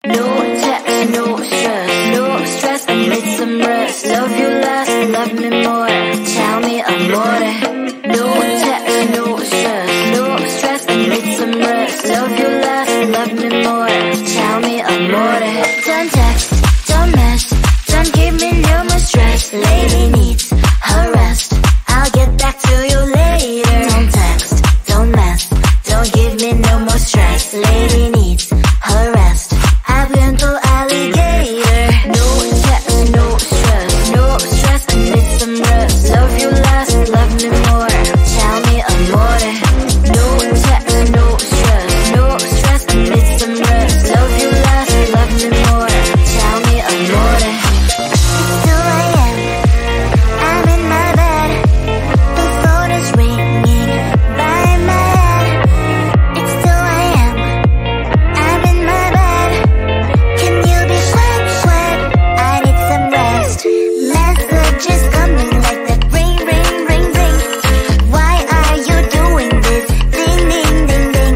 No text, no stress, no stress, I need some rest. Love you less, love me more, tell me amore. No text, no stress, no stress, I need some rest. Love you less, love me more, tell me amore. Don't text, don't mess, don't give me no more stress. Lady needs her rest, I'll get back to you later. Don't text, don't mess, don't give me no more stress. Lady needs her rest, I've been to alligator. No text, no stress, no stress, I need some rest. Love you less, love me more, tell me amore. No text, no stress, no stress, I need some rest. Love you less, love me more, tell me amore. It's 2 a.m., I'm in my bed, the phone is ringing by my head. It's 2 a.m., I'm in my bed, can you be sweat, sweat? I need some rest. Messages coming like that, ring, ring, ring, ring. Why are you doing this? Ding, ding, ding, ding.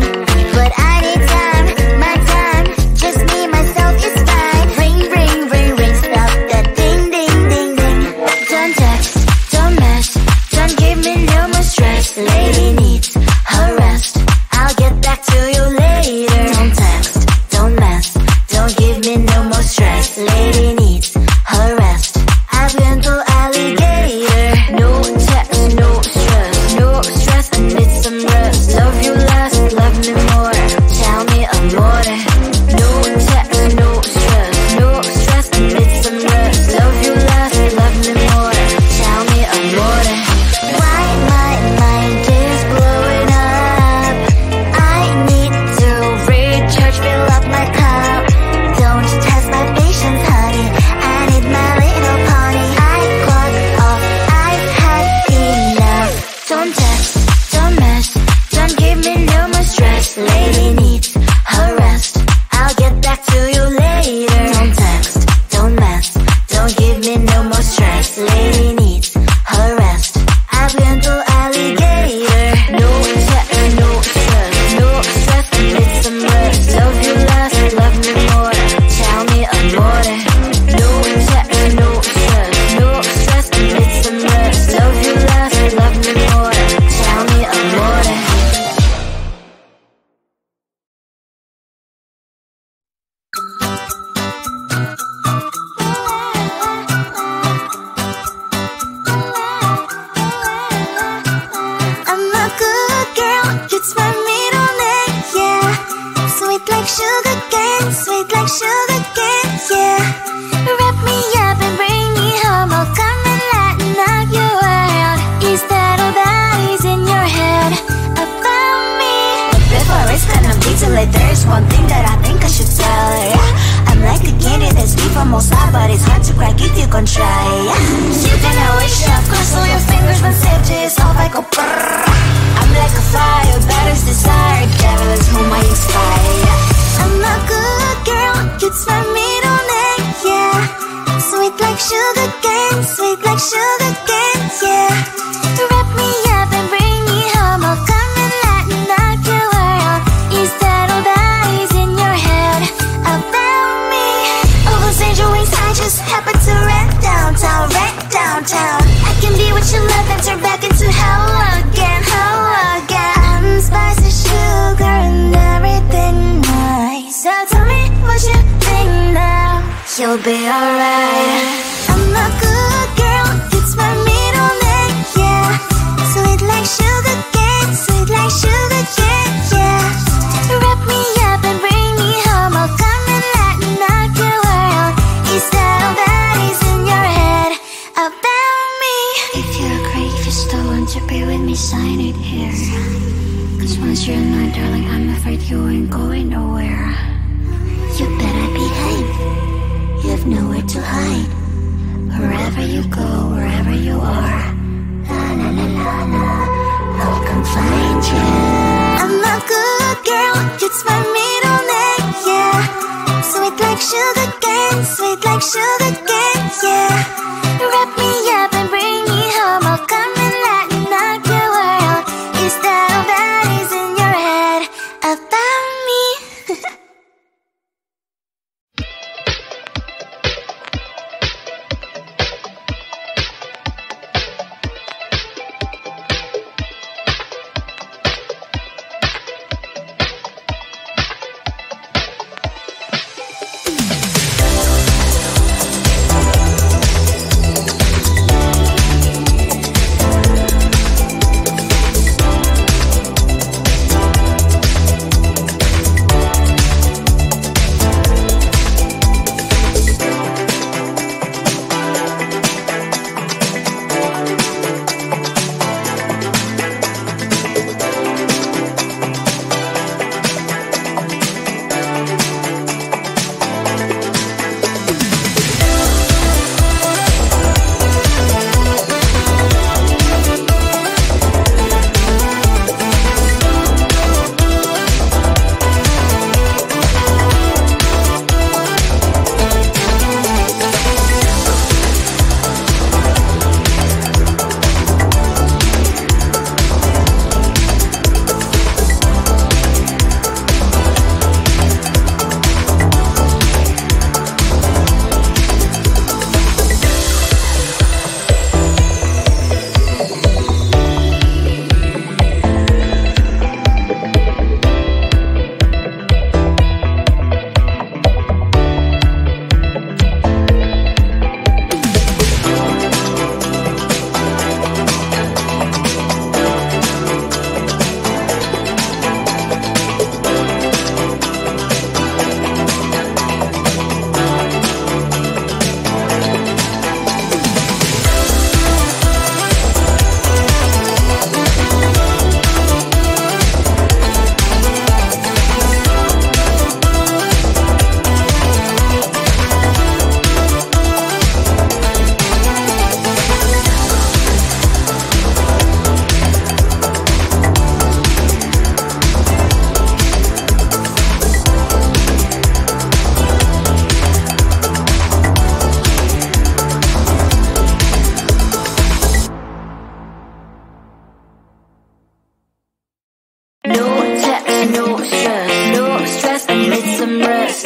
But I need time, my time, just me, myself is fine. Ring, ring, ring, ring, stop that ding, ding, ding, ding. Don't text, don't mess, don't give me no more stress. Lady needs her rest, I'll get back to you later. Don't text, don't mess, don't give me no more stress. Lady needs her rest, I've been to alligator. No text, no stress, no stress, I need some rest. Love you less, love me more, tell me amore. No text, no stress, no stress, I need some rest. Love you less, love me more, tell me amore. Why my mind is blowing up, I need to recharge, fill up my cup. Don't test my patience, honey, I need my little pony. I clock off, I've had enough. Don't text, don't mess, don't give me no more stress. Lady needs her rest, I'll get back to you later. Don't text, don't mess, don't give me no more stress. Lady needs her rest, I've been to alligator. No text, no stress, no stress, I need some rest. Love you less, love me more, tell me amore. No text, no stress, no stress, I need some rest. Love you less, love me more, tell me amore. I'm a good girl, it's my middle name, yeah. Sweet like sugar cane, sweet like sugar cane, yeah. Wrap me up and bring me home, I'll come and lighten up your world. Is that all that is in your head about me? Before it's gonna be too late, there's one thing that I think I should tell her, yeah. I'm like a candy that's deep from outside, but it's hard to crack if you can try, yeah. You can always shove, cross all your fingers when safety is off, I go brrrr. I'm like a fire, batter's desire, devil is whom I inspire, yeah. I'm a good girl, it's my middle name, yeah. Sweet like sugar cane, sweet like sugar cane, yeah. Wrap me up and bring me home, I'll come and lighten up your world. Is that all that is in your head about me? Oh, those angel wings I just happen to rent downtown, rent downtown. I can be what you love and turn back into hell again, hell again. I'm spicy sugar and everything nice. So tell me what you think now, you'll be alright. I'm a good girl, it's my middle name, yeah. Sweet like sugar cane, sweet like sugar cane, yeah. Wrap me up and bring me home, I'll come and lighten up your world. Is that all that is in your head about me? If you're great, if you still want to be with me, sign it here. Cause once you're in line, darling, I'm afraid you ain't going nowhere. You better behave, you have nowhere to hide. Wherever you go, wherever you are, la la la la la, I'll come find you. I'm a good girl, it's my middle name, yeah. Sweet like sugar cane, sweet like sugar cane, yeah. Wrap me up and bring me home, I'll come and lighten up your world. Is that all that is in your head about me?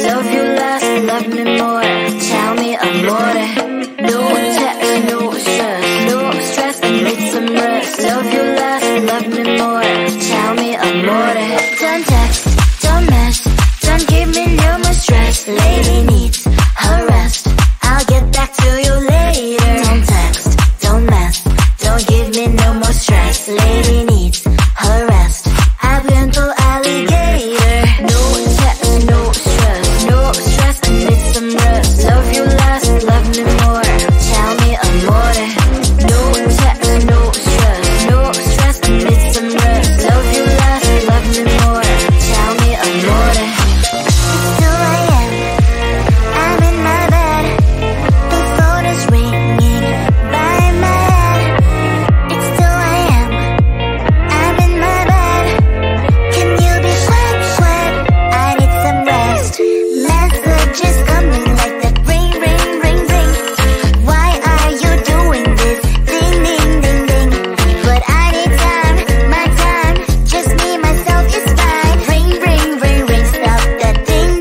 love you less, love me more. Tell me amore. No text, no stress, I need some rest. Love you less, love me more. Tell me amore. Don't text, don't mess, don't give me no more stress. Lady needs her rest, I'll get back to you later. Don't text, don't mess, don't give me no more stress. Lady needs her rest, I've been to alligator. No text, no stress, I need some rest. Love you less, love me more. Tell me amore. No text, no stress, I need some rest. Love you less, love me more. Tell me amore. It's 2 a.m. I'm in my bed. The phone is ringing by my head. It's 2 a.m. I'm in my bed. Can you be sweat? I need some rest. Messages coming like that ring. Why are you doing this? Ding. But I need time, my time. Just me, myself is fine. Ring. Stop that ding.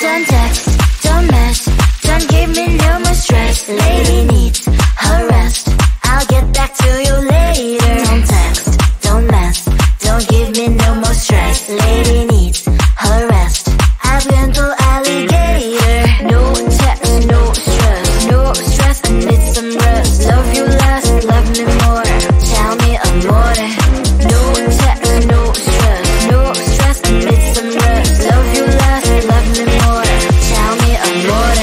Don't text, don't mess, don't give me no more stress. Lady needs her rest, I'll get back to you later. Don't text, don't mess, don't give me no more stress. Lady needs her rest, I've been to alligator. No text, no stress, I need some rest. Love you less, love me more. Tell me amore. No text, no stress, I need some rest. Love you less, love me more. Tell me amore.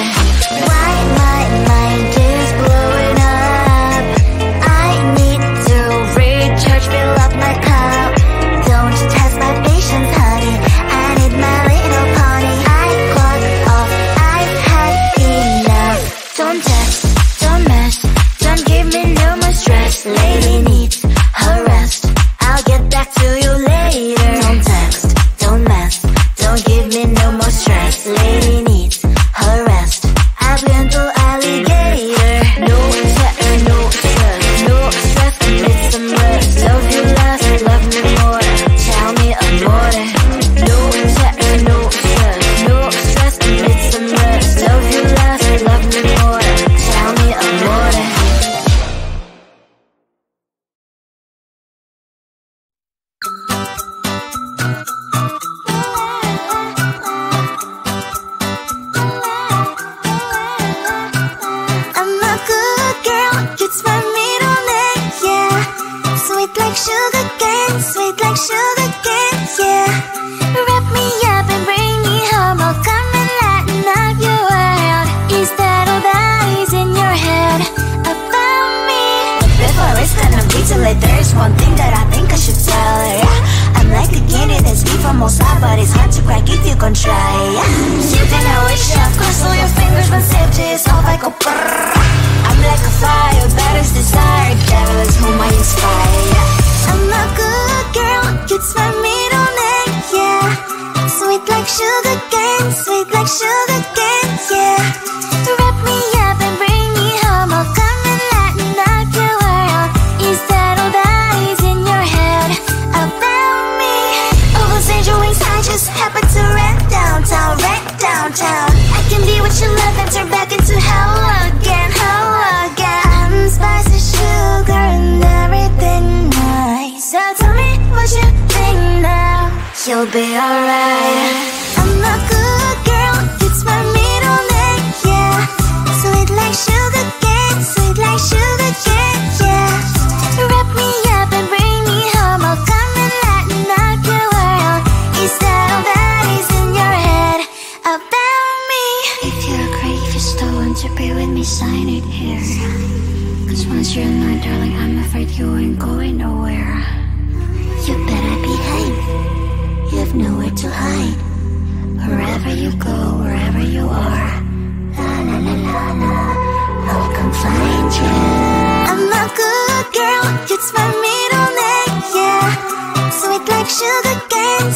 Why my mind is blowing up? I need to recharge, fill up my cup. Don't test my patience, honey, I need my little pony. I clock off, I've had enough. Don't text, don't mess, don't give me no more stress. Lady needs her rest, I'll get back to you later. Don't text, don't mess, don't give me no more stress. Lady needs her rest, I've been to alligator. No text, no stress, I need some rest. Love you less, love me more. Tell me amore. No text, no stress, I need some rest. Love you less, love me more. Tell me amore. I'm a good girl, it's my middle name, yeah. Sweet like sugar cane, yeah. Wrap me up and bring me home, I'll come and lighten up your world. Is that all that is in your head about me? Before I stand up detail, there's one thing that I think I should tell her, yeah. I'm like a candy that's deep from outside, but it's hard to crack if you can try, yeah. You think I wish I've crossed all your fingers, when safety is off, I go brrrr. I'm like a fire, that is desire, devil is whom I inspire, yeah. I'm a good girl, it's my middle name, yeah. Sweet like sugar cane, yeah. Wrap me up and bring me home, I'll come and lighten up your world. Is that all that is in your head about me? All those angel wings I just happen to rent downtown. I can be what you love and turn back into hell again. I'm spicy sugar and everything nice. So tell me what you think now. You'll be alright. I'm a good girl, it's my middle name, yeah. Sweet like sugar cane, yeah. Wrap me up and bring me home, I'll come and lighten up your world. Is that all that is in your head about me? If you're great, if you're still want to be with me, sign it here. Cause once you're mine, darling, I'm afraid you ain't going nowhere. You better behave, you have nowhere to hide. Wherever you go, wherever you are, I'll come find you. I'm a good girl, it's my middle name, yeah. Sweet like sugar cane,